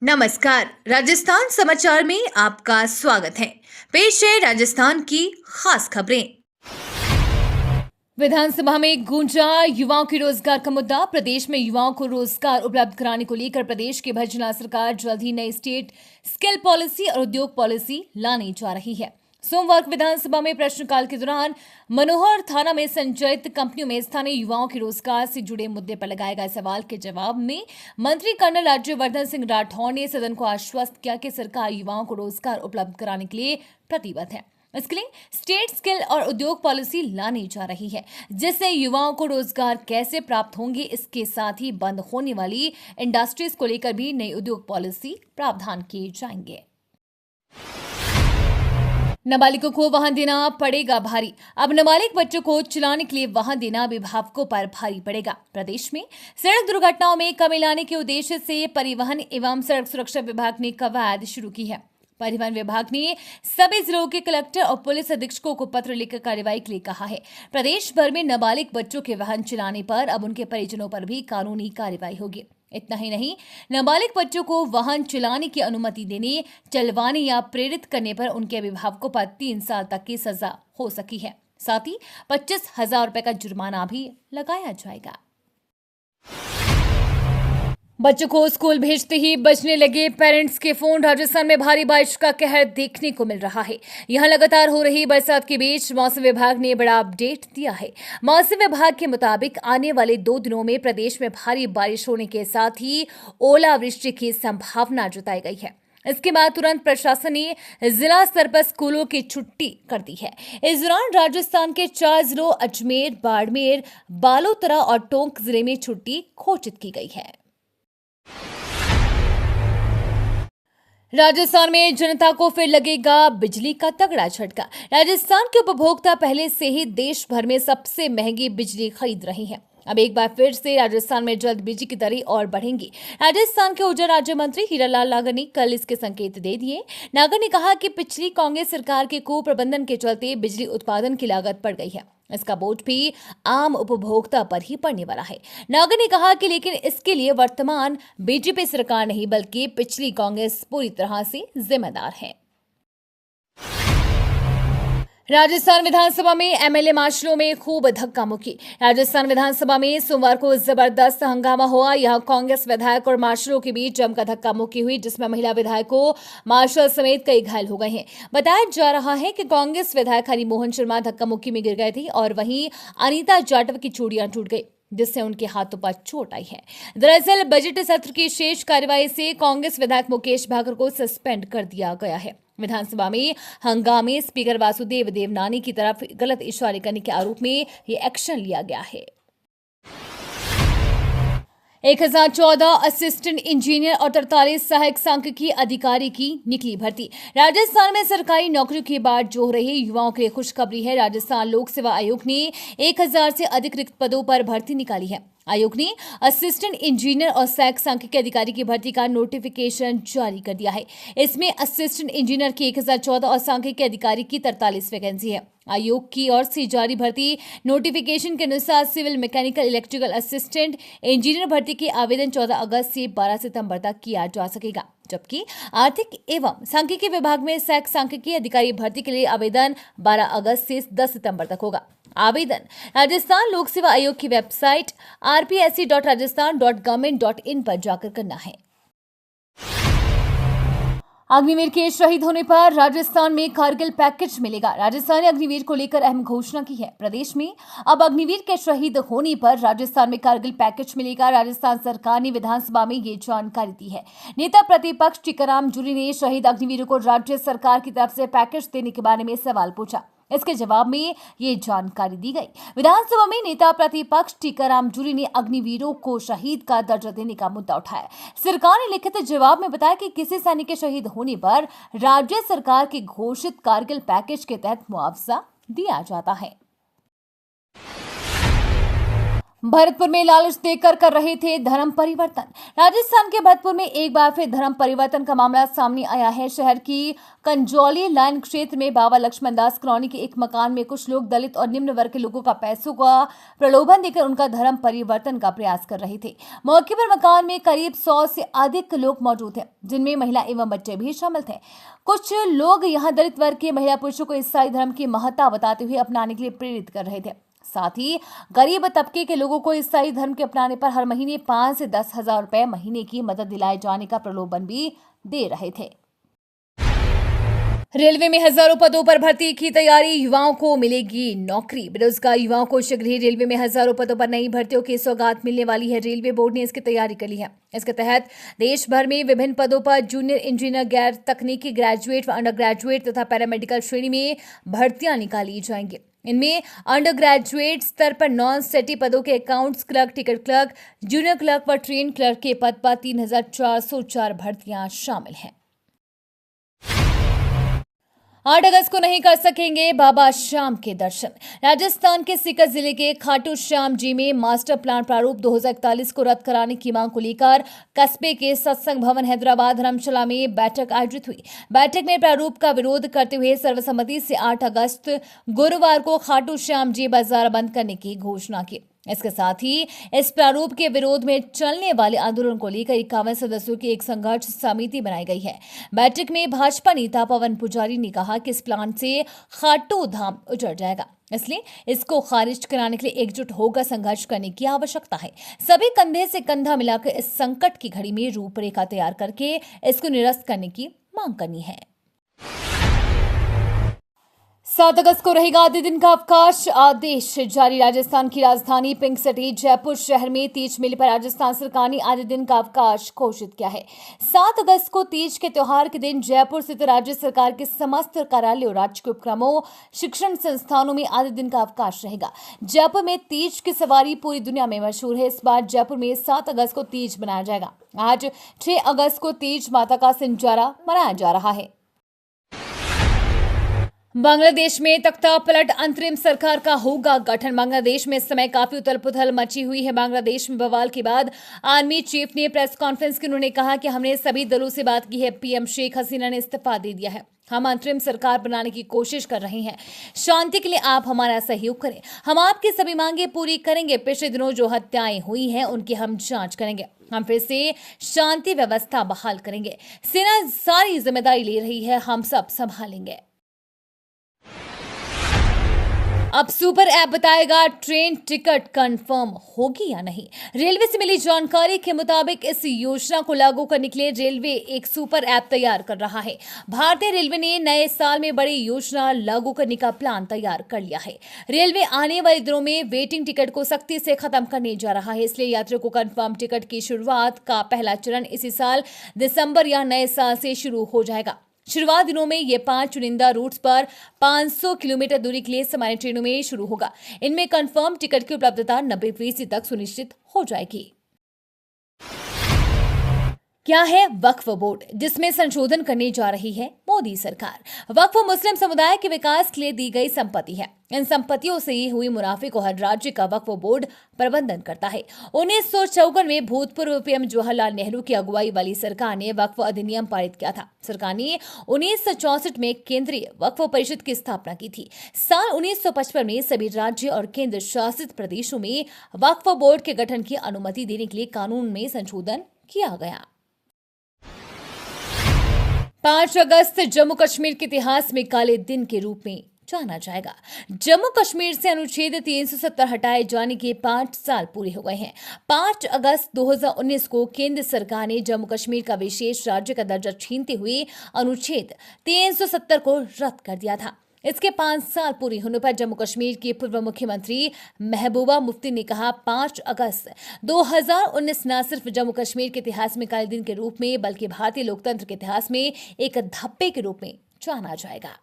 नमस्कार, राजस्थान समाचार में आपका स्वागत है। पेश है राजस्थान की खास खबरें। विधानसभा में गूंजा युवाओं की रोजगार का मुद्दा। प्रदेश में युवाओं को रोजगार उपलब्ध कराने को लेकर प्रदेश की भजना सरकार जल्द ही नई स्टेट स्किल पॉलिसी और उद्योग पॉलिसी लाने जा रही है। सोमवार को विधानसभा में प्रश्नकाल के दौरान मनोहर थाना में संचालित कंपनियों में स्थानीय युवाओं के रोजगार से जुड़े मुद्दे पर लगाए गए सवाल के जवाब में मंत्री कर्नल राज्यवर्धन सिंह राठौड़ ने सदन को आश्वस्त किया कि सरकार युवाओं को रोजगार उपलब्ध कराने के लिए प्रतिबद्ध है। इसके लिए स्टेट स्किल और उद्योग पॉलिसी लाने जा रही है, जिससे युवाओं को रोजगार कैसे प्राप्त होंगे, इसके साथ ही बंद होने वाली इंडस्ट्रीज को लेकर भी नई उद्योग पॉलिसी प्रावधान किए जाएंगे। नाबालिगों को वाहन देना पड़ेगा भारी। अब नाबालिग बच्चों को चलाने के लिए वाहन देना अभिभावकों पर भारी पड़ेगा। प्रदेश में सड़क दुर्घटनाओं में कमी लाने के उद्देश्य से परिवहन एवं सड़क सुरक्षा विभाग ने कवायद शुरू की है। परिवहन विभाग ने सभी जिलों के कलेक्टर और पुलिस अधीक्षकों को पत्र लिखकर कार्रवाई के लिए कहा है। प्रदेश भर में नाबालिग बच्चों के वाहन चलाने पर अब उनके परिजनों पर भी कानूनी कार्रवाई होगी। इतना ही नहीं, नाबालिग बच्चों को वाहन चलाने की अनुमति देने, चलवाने या प्रेरित करने पर उनके अभिभावकों पर 3 साल तक की सजा हो सकती है। साथ ही 25,000 रुपए का जुर्माना भी लगाया जाएगा। बच्चों को स्कूल भेजते ही बजने लगे पेरेंट्स के फोन। राजस्थान में भारी बारिश का कहर देखने को मिल रहा है। यहां लगातार हो रही बरसात के बीच मौसम विभाग ने बड़ा अपडेट दिया है। मौसम विभाग के मुताबिक आने वाले 2 दिनों में प्रदेश में भारी बारिश होने के साथ ही ओलावृष्टि की संभावना जताई गई है। इसके बाद तुरंत प्रशासन ने जिला स्तर पर स्कूलों की छुट्टी कर दी है। इस दौरान राजस्थान के 4 जिलों अजमेर, बाड़मेर, बालोतरा और टोंक जिले में छुट्टी घोषित की गई है। राजस्थान में जनता को फिर लगेगा बिजली का तगड़ा झटका। राजस्थान के उपभोक्ता पहले से ही देश भर में सबसे महंगी बिजली खरीद रहे हैं। अब एक बार फिर से राजस्थान में जल्द बिजली की दरें और बढ़ेंगी। राजस्थान के ऊर्जा राज्य मंत्री हीरालाल नागर ने कल इसके संकेत दे दिए। नागर ने कहा कि पिछली कांग्रेस सरकार के कुप्रबंधन के चलते बिजली उत्पादन की लागत बढ़ गई है। इसका बोझ भी आम उपभोक्ता पर ही पड़ने वाला है। नागर ने कहा कि लेकिन इसके लिए वर्तमान बीजेपी सरकार नहीं बल्कि पिछली कांग्रेस पूरी तरह से जिम्मेदार है। राजस्थान विधानसभा में एमएलए मार्शलों में खूब धक्का मुक्की। राजस्थान विधानसभा में सोमवार को जबरदस्त हंगामा हुआ। यहां कांग्रेस विधायक और मार्शलों के बीच जमकर धक्का मुक्की हुई, जिसमें महिला विधायकों, मार्शल समेत कई घायल हो गए हैं। बताया जा रहा है कि कांग्रेस विधायक हरिमोहन शर्मा धक्का मुक्की में गिर गए थे और वहीं अनीता जाटव की चूड़ियां टूट गई, जिससे उनके हाथों पर चोट आई है। दरअसल बजट सत्र की शेष कार्यवाही से कांग्रेस विधायक मुकेश भाकर को सस्पेंड कर दिया गया है। विधानसभा में हंगामे स्पीकर वासुदेव देवनानी की तरफ गलत इशारे करने के आरोप में ये एक्शन लिया गया है। 1014 असिस्टेंट इंजीनियर और 43 सहायक सांख्यिकी अधिकारी की निकली भर्ती। राजस्थान में सरकारी नौकरियों की बाट जोह रहे युवाओं के लिए खुशखबरी है। राजस्थान लोक सेवा आयोग ने 1000 से अधिक रिक्त पदों पर भर्ती निकाली है। आयोग ने असिस्टेंट इंजीनियर और सहायक सांख्यिकी अधिकारी की भर्ती का नोटिफिकेशन जारी कर दिया है। इसमें असिस्टेंट इंजीनियर की 1014 और सांख्यिकी अधिकारी की 43 वैकेंसी है। आयोग की ओर से जारी भर्ती नोटिफिकेशन के अनुसार civil, mechanical, electrical assistant engineer भर्ती के आवेदन 14 अगस्त से 12 सितंबर तक किया जा सकेगा, जबकि आर्थिक एवं सांख्यिकी विभाग में सहायक सांख्यिकी अधिकारी भर्ती के लिए आवेदन 12 अगस्त से 10 सितंबर तक होगा। आवेदन राजस्थान लोक सेवा आयोग की वेबसाइट rpsc.rajasthan.government.in पर जाकर करना है। अग्निवीर के शहीद होने पर राजस्थान में कारगिल पैकेज मिलेगा। राजस्थान ने अग्निवीर को लेकर अहम घोषणा की है। प्रदेश में अब अग्निवीर के शहीद होने पर राजस्थान में कारगिल पैकेज मिलेगा। राजस्थान सरकार ने विधानसभा में ये जानकारी दी है। नेता प्रतिपक्ष टीकाराम जूली ने शहीद अग्निवीरों को राज्य सरकार की तरफ से पैकेज देने के बारे में सवाल पूछा। इसके जवाब में ये जानकारी दी गई। विधानसभा में नेता प्रतिपक्ष टीकाराम जूली ने अग्निवीरों को शहीद का दर्जा देने का मुद्दा उठाया। सरकार ने लिखित जवाब में बताया कि किसी सैनिक के शहीद होने पर राज्य सरकार के घोषित कारगिल पैकेज के तहत मुआवजा दिया जाता है। भरतपुर में लालच देकर कर रहे थे धर्म परिवर्तन। राजस्थान के भरतपुर में एक बार फिर धर्म परिवर्तन का मामला सामने आया है। शहर की कंजौली लाइन क्षेत्र में बाबा लक्ष्मण दास कॉलोनी के एक मकान में कुछ लोग दलित और निम्न वर्ग के लोगों का पैसों का प्रलोभन देकर उनका धर्म परिवर्तन का प्रयास कर रहे थे। मौके पर मकान में करीब 100 से अधिक लोग मौजूद थे, जिनमें महिला एवं बच्चे भी शामिल थे। कुछ लोग यहाँ दलित वर्ग के महिला पुरुषों को ईसाई धर्म की महत्ता बताते हुए अपनाने के लिए प्रेरित कर रहे थे। साथ ही गरीब तबके के लोगों को ईसाई धर्म के अपनाने पर हर महीने 5 से 10 हजार रुपए महीने की मदद दिलाए जाने का प्रलोभन भी दे रहे थे। रेलवे में हजारों पदों पर भर्ती की तैयारी, युवाओं को मिलेगी नौकरी। बेरोजगार युवाओं को शीघ्र ही रेलवे में हजारों पदों पर नई भर्तियों की सौगात मिलने वाली है। रेलवे बोर्ड ने इसकी तैयारी कर ली है। इसके तहत देश भर में विभिन्न पदों पर जूनियर इंजीनियर, गैर तकनीकी ग्रेजुएट व अंडर ग्रेजुएट तथा पैरामेडिकल श्रेणी में भर्तियां निकाली जाएंगी। इनमें अंडर ग्रेजुएट स्तर पर नॉन स्टेटी पदों के accounts clerk, ticket clerk, junior clerk व ट्रेन क्लर्क के पद पर 3404 भर्तियां शामिल हैं। 8 अगस्त को नहीं कर सकेंगे बाबा श्याम के दर्शन। राजस्थान के सीकर जिले के खाटू श्याम जी में मास्टर प्लान प्रारूप 2041 को रद्द कराने की मांग को लेकर कस्बे के सत्संग भवन हैदराबाद धर्मशाला में बैठक आयोजित हुई। बैठक में प्रारूप का विरोध करते हुए सर्वसम्मति से 8 अगस्त गुरुवार को खाटू श्याम जी बाजार बंद करने की घोषणा की। इसके साथ ही इस प्रारूप के विरोध में चलने वाले आंदोलन को लेकर 51 सदस्यों की एक संघर्ष समिति बनाई गई है। बैठक में भाजपा नेता पवन पुजारी ने कहा कि इस प्लान से खाटू धाम उजड़ जाएगा, इसलिए इसको खारिज कराने के लिए एकजुट होकर संघर्ष करने की आवश्यकता है। सभी कंधे से कंधा मिलाकर इस संकट की घड़ी में रूपरेखा तैयार करके इसको निरस्त करने की मांग करनी है। 7 अगस्त को रहेगा आधे दिन का अवकाश, आदेश जारी। राजस्थान की राजधानी पिंक सिटी जयपुर शहर में तीज मेले पर राजस्थान सरकार ने आधे दिन का अवकाश घोषित किया है। 7 अगस्त को तीज के त्योहार के दिन जयपुर स्थित राज्य सरकार के समस्त कार्यालयों, राजकीय उपक्रमों, शिक्षण संस्थानों में आधे दिन का अवकाश रहेगा। जयपुर में तीज की सवारी पूरी दुनिया में मशहूर है। इस बार जयपुर में 7 अगस्त को तीज मनाया जाएगा। आज 6 अगस्त को तीज माता का सिंजारा मनाया जा रहा है। बांग्लादेश में तख्ता पलट, अंतरिम सरकार का होगा गठन। बांग्लादेश में इस समय काफी उथल पुथल मची हुई है। बांग्लादेश में बवाल के बाद आर्मी चीफ ने प्रेस कॉन्फ्रेंस की उन्होंने कहा कि हमने सभी दलों से बात की है। पीएम शेख हसीना ने इस्तीफा दे दिया है। हम अंतरिम सरकार बनाने की कोशिश कर रहे हैं। शांति के लिए आप हमारा सहयोग करें। हम आपकी सभी मांगे पूरी करेंगे। पिछले दिनों जो हत्याएं हुई हैं उनकी हम जांच करेंगे। हम फिर से शांति व्यवस्था बहाल करेंगे। सेना सारी जिम्मेदारी ले रही है, हम सब संभालेंगे। अब सुपर ऐप बताएगा ट्रेन टिकट कंफर्म होगी या नहीं। रेलवे से मिली जानकारी के मुताबिक इस योजना को लागू करने के लिए रेलवे एक सुपर ऐप तैयार कर रहा है। भारतीय रेलवे ने नए साल में बड़ी योजना लागू करने का प्लान तैयार कर लिया है। रेलवे आने वाले दिनों में वेटिंग टिकट को सख्ती से खत्म करने जा रहा है, इसलिए यात्रियों को कंफर्म टिकट की शुरुआत का पहला चरण इसी साल दिसंबर या नए साल से शुरू हो जाएगा। शुरुआत दिनों में ये 5 चुनिंदा रूट्स पर 500 किलोमीटर दूरी के लिए सामान्य ट्रेनों में शुरू होगा। इनमें कंफर्म टिकट की उपलब्धता 90% तक सुनिश्चित हो जाएगी। क्या है वक्फ बोर्ड, जिसमें संशोधन करने जा रही है मोदी सरकार। वक्फ मुस्लिम समुदाय के विकास के लिए दी गई संपत्ति है। इन संपत्तियों से हुई मुनाफे को हर राज्य का वक्फ बोर्ड प्रबंधन करता है। 1954 में भूतपूर्व पीएम जवाहरलाल नेहरू की अगुवाई वाली सरकार ने वक्फ अधिनियम पारित किया था। सरकार ने 1964 में केंद्रीय वक्फ परिषद की स्थापना की थी। साल 1955 में सभी राज्य और केंद्र शासित प्रदेशों में वक्फ बोर्ड के गठन की अनुमति देने के लिए कानून में संशोधन किया गया। 5 अगस्त जम्मू कश्मीर के इतिहास में काले दिन के रूप में जाना जाएगा। जम्मू कश्मीर से अनुच्छेद 370 हटाए जाने के 5 साल पूरे हो गए हैं। 5 अगस्त 2019 को केंद्र सरकार ने जम्मू कश्मीर का विशेष राज्य का दर्जा छीनते हुए अनुच्छेद 370 को रद्द कर दिया था। इसके 5 साल पूरे होने पर जम्मू कश्मीर के पूर्व मुख्यमंत्री महबूबा मुफ्ती ने कहा, 5 अगस्त 2019 न सिर्फ जम्मू कश्मीर के इतिहास में काले दिन के रूप में बल्कि भारतीय लोकतंत्र के इतिहास में एक धब्बे के रूप में जाना जाएगा।